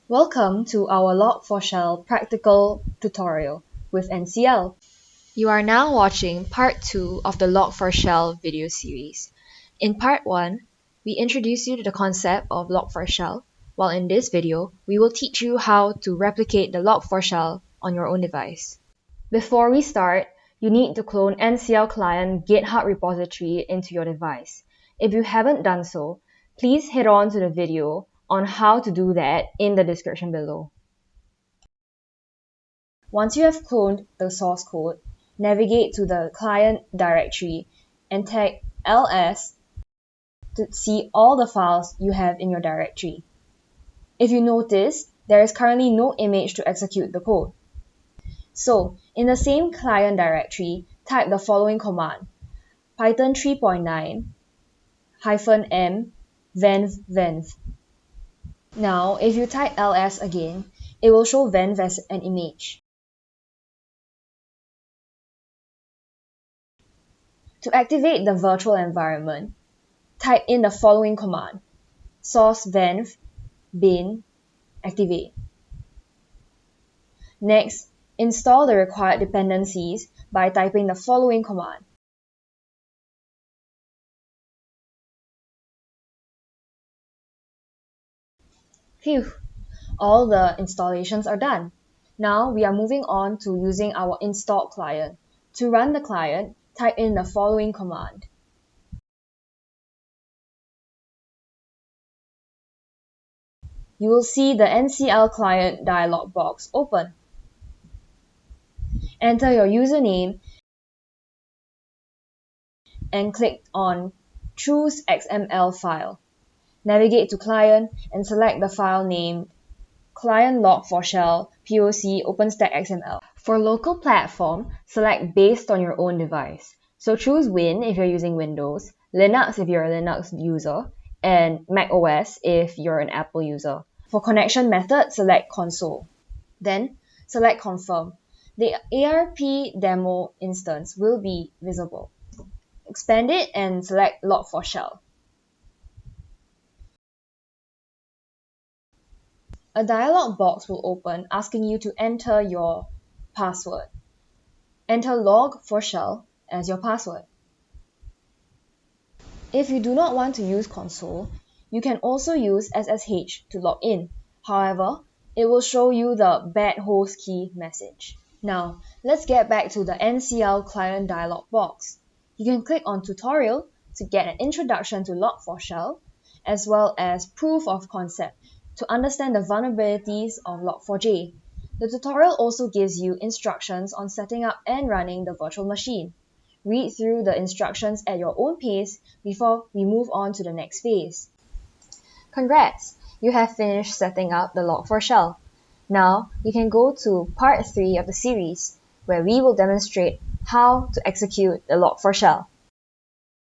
Welcome to our Log4Shell practical tutorial with NCL. You are now watching part 2 of the Log4Shell video series. In part 1, we introduce you to the concept of Log4Shell, while in this video, we will teach you how to replicate the Log4Shell on your own device. Before we start, you need to clone NCL client GitHub repository into your device. If you haven't done so, please head on to the video on how to do that in the description below. Once you have cloned the source code, navigate to the client directory and tag ls to see all the files you have in your directory. If you notice, there is currently no image to execute the code. So, in the same client directory, type the following command: python 3.9 -m venv. Now, if you type ls again, it will show venv as an image. To activate the virtual environment, type in the following command: source venv bin activate. Next, install the required dependencies by typing the following command: Phew! All the installations are done. Now we are moving on to using our installed client. To run the client, type in the following command: You will see the NCL client dialog box open. Enter your username and click on Choose XML file. Navigate to Client and select the file named Client Log4Shell POC OpenStack XML. For local platform, select based on your own device. So choose Win if you're using Windows, Linux if you're a Linux user, and Mac OS if you're an Apple user. For connection method, select Console. Then, select Confirm. The ARP demo instance will be visible. Expand it and select Log4Shell. A dialog box will open asking you to enter your password. Enter Log4Shell as your password. If you do not want to use console, you can also use SSH to log in. However, it will show you the bad host key message. Now, let's get back to the NCL client dialog box. You can click on Tutorial to get an introduction to Log4Shell, as well as proof of concept to understand the vulnerabilities of Log4j. The tutorial also gives you instructions on setting up and running the virtual machine. Read through the instructions at your own pace before we move on to the next phase. Congrats! You have finished setting up the Log4Shell. Now, you can go to part 3 of the series, where we will demonstrate how to execute the Log4Shell.